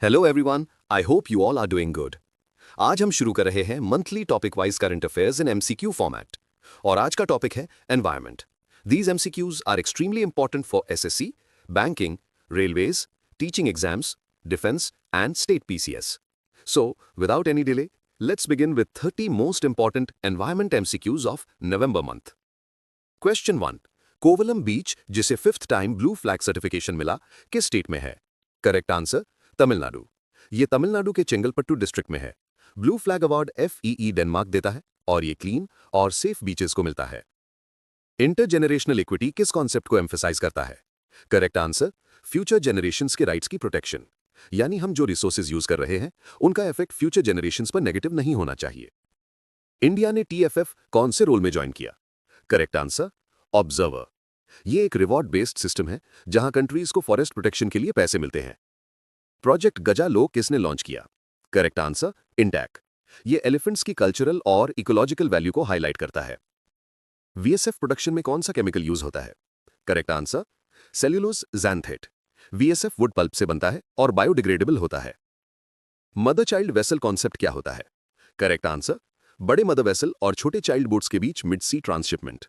Hello everyone, I hope you all are doing good. आज हम शुरू कर रहे हैं monthly topic wise current affairs in MCQ format. और आज का टॉपिक है environment. These MCQs are extremely important for SSC, banking, railways, teaching exams, defence and state PCS. So without any delay, let's begin with 30 most important environment MCQs of November month. Question 1। Kovalam beach, जिसे fifth time blue flag certification मिला, किस state में है? Correct answer Tamil Nadu. ये तमिलनाडु के Chengalpattu district में है। Blue flag award FEE Denmark देता है और ये क्लीन और सेफ बीचेस को मिलता है। इंटरजेनरेशनल इक्विटी किस कॉन्सेप्ट को एम्फेसाइज करता है? करेक्ट आंसर फ्यूचर जनरेशंस के राइट्स की प्रोटेक्शन। यानी हम जो रिसोर्सेज यूज कर रहे हैं उनका इफेक्ट फ्यूचर जनरेशंस पर नेगेटिव नहीं होना चाहिए। इंडिया ने TFF कौन से रोल में ज्वाइन किया? Correct answer observer. ये एक रिवॉर्ड बेस्ड सिस्टम है जहां कंट्रीज को फॉरेस्ट प्रोटेक्शन के लिए पैसे मिलते हैं। प्रोजेक्ट गजालो किसने लॉन्च किया? Correct answer INTACH. ये एलिफेंट्स की कल्चरल और इकोलॉजिकल वैल्यू को हाईलाइट करता है। VSF प्रोडक्शन में कौन सा केमिकल यूज होता है? Correct answer cellulose xanthate। VSF wood pulp से बनता है और बायोडिग्रेडेबल होता है। मदर चाइल्ड वेसल कॉन्सेप्ट क्या होता है? करेक्ट आंसर बड़े मदर वेसल और छोटे चाइल्ड बोट्स के बीच मिड सी ट्रांसशिपमेंट।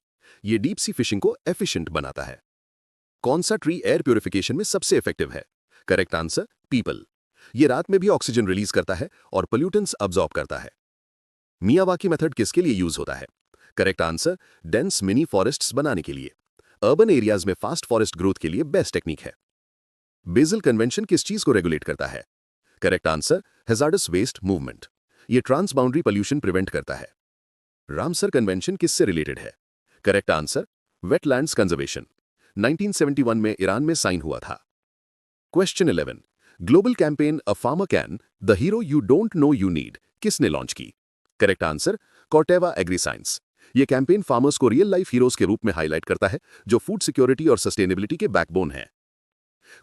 ये डीप सी फिशिंग को एफिशिएंट बनाता है। कौन सा ट्री एयर प्यूरिफिकेशन में सबसे इफेक्टिव है? Correct answer people. ये रात में भी ऑक्सीजन रिलीज करता है और पोल्यूटेंट्स अब्सॉर्ब करता है। मियावाकी मेथड किसके लिए यूज होता है? Correct answer dense mini forests बनाने के लिए। अर्बन एरियाज में फास्ट फॉरेस्ट ग्रोथ के लिए बेस्ट टेक्निक है। बेसल कन्वेंशन किस चीज को रेगुलेट करता है? Correct answer hazardous waste movement. ये ट्रांस बाउंड्री पोल्यूशन प्रिवेंट करता है। रामसर कन्वेंशन किससे रिलेटेड है? Correct answer wetlands conservation. 1971 में ईरान में साइन हुआ था। Question 11। Global campaign a farmer can the hero you don't know you need किसने लॉन्च की? Correct answer Corteva agriscience. ये कैंपेन फार्मर्स को रियल लाइफ हीरोज के रूप में हाईलाइट करता है जो फूड सिक्योरिटी और सस्टेनेबिलिटी के बैकबोन है।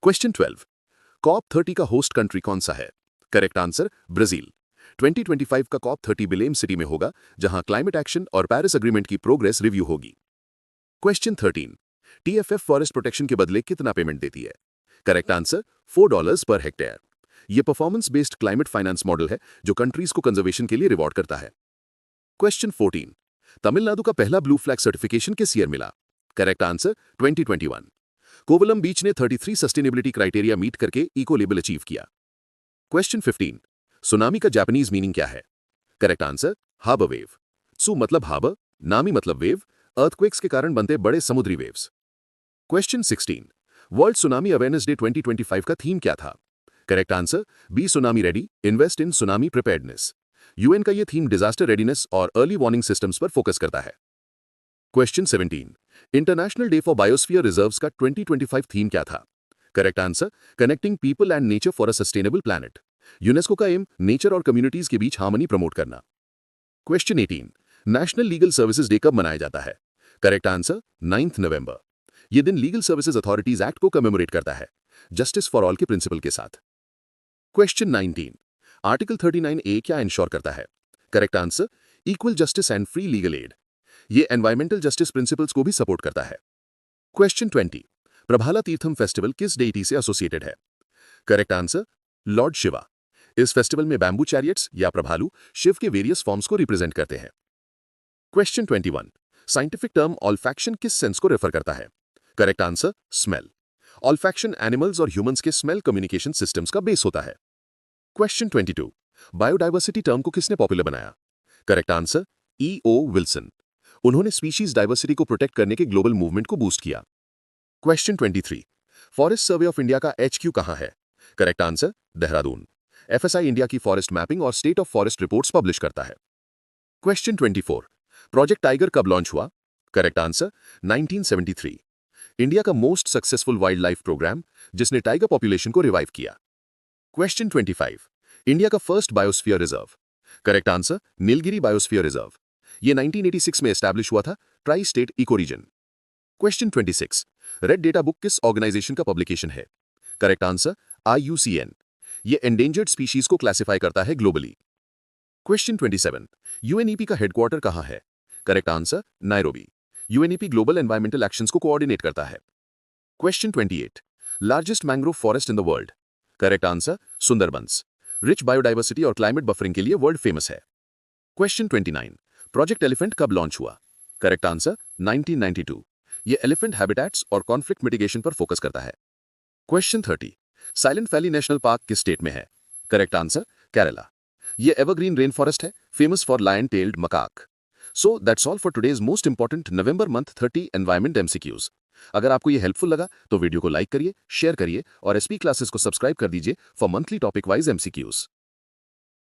क्वेश्चन 12। COP30 का होस्ट कंट्री कौन सा है? Correct answer Brazil. 2025 का COP30 बिलेम सिटी में होगा जहां क्लाइमेट एक्शन और पेरिस अग्रीमेंट की प्रोग्रेस रिव्यू होगी। क्वेश्चन 13। TFF फॉरेस्ट प्रोटेक्शन के बदले कितना पेमेंट देती है? Correct answer $4 per hectare. यह performance based climate finance model है जो कंट्रीज को कंजर्वेशन के लिए रिवॉर्ड करता है। क्वेश्चन 14। तमिलनाडु का पहला ब्लू फ्लैग सर्टिफिकेशन किस ईयर मिला? Correct answer 2021। कोवलम बीच ने 33 सस्टेनेबिलिटी क्राइटेरिया मीट करके इको लेबल अचीव किया। क्वेश्चन 15। सुनामी का जापानीज मीनिंग क्या है? Correct answer harbour wave. सु मतलब हार्बर, नामी मतलब वेव, अर्थक्वेक्स के कारण बनते बड़े समुद्री waves. Question 16। World tsunami awareness day 2025 का थीम क्या था? Correct answer be tsunami ready, invest in tsunami preparedness. UN का यह थीम डिजास्टर रेडीनेस और अर्ली वार्निंग सिस्टम्स पर फोकस करता है। Question 17। International day for biosphere reserves का 2025 थीम क्या था? Correct answer connecting people and nature for a sustainable planet. UNESCO का एम नेचर और कम्युनिटीज के बीच हार्मनी प्रमोट करना। Question 18। National legal services day कब मनाया जाता है? करेक्ट आंसर 9 नवंबर। यह दिन लीगल सर्विसेज अथॉरिटीज एक्ट को कमेमोरेट करता है जस्टिस फॉर ऑल के प्रिंसिपल के साथ। क्वेश्चन 19। आर्टिकल 39A क्या इंश्योर करता है? Correct answer equal justice and free legal aid. यह एनवायरमेंटल जस्टिस प्रिंसिपल्स को भी सपोर्ट करता है। क्वेश्चन 20। प्रभाला तीर्थम फेस्टिवल किस डेटी से एसोसिएटेड है? Correct answer Lord Shiva. इस फेस्टिवल में बैम्बू चैरियट्स या प्रभालू शिव के वेरियस फॉर्म्स को रिप्रेजेंट करते हैं। क्वेश्चन 21। साइंटिफिक टर्म ऑल्फैक्शन किस सेंस को रेफर करता है? Correct answer smell. Olfaction animals और ह्यूमंस के स्मेल कम्युनिकेशन सिस्टम्स का बेस होता है। क्वेश्चन 22। बायोडाइवर्सिटी टर्म को किसने पॉपुलर बनाया? Correct answer E.O. विल्सन। उन्होंने स्पीशीज डाइवर्सिटी को प्रोटेक्ट करने के ग्लोबल मूवमेंट को बूस्ट किया। Question 23। Forest survey of India का HQ कहां है? Correct answer Dehradun. FSI India की फॉरेस्ट मैपिंग और state of forest reports publish करता है। क्वेश्चन 24। प्रोजेक्ट टाइगर कब लॉन्च हुआ? Correct answer 1973। इंडिया का most successful wildlife programme जिसने टाइगर पॉपुलेशन को रिवाइव किया। क्वेश्चन 25। इंडिया का first biosphere reserve? Correct answer Nilgiri biosphere reserve. यह 1986 में एस्टैब्लिश हुआ था, tri state eco region. Question 26। Red data book किस ऑर्गेनाइजेशन का पब्लिकेशन है? Correct answer IUCN। यह एंडेंजर्ड स्पीशीज को क्लासिफाई करता है ग्लोबली। क्वेश्चन 27। UNEP का हेडक्वार्टर कहां है? Correct answer Nairobi. UNEP global environmental actions को कोऑर्डिनेट करता है। Question 28। Largest mangrove forest in the world? Correct answer Sundarbans. Rich biodiversity और क्लाइमेट बफरिंग के लिए वर्ल्ड फेमस है। क्वेश्चन 29, प्रोजेक्ट एलिफेंट कब लॉन्च हुआ? Correct answer 1992। ये एलिफेंट हैबिटेट्स और कॉन्फ्लिक्ट मिटिगेशन पर फोकस करता है। Question 30, silent valley national park किस स्टेट में है? Correct answer Kerala. ये एवरग्रीन रेन फॉरेस्ट है, famous for lion tailed macaque. So that's all for today's most important November month 30 environment MCQs. अगर आपको ये हेल्पफुल लगा तो वीडियो को लाइक करिए, शेयर करिए और एसपी क्लासेस को सब्सक्राइब कर दीजिए for monthly topic wise MCQs.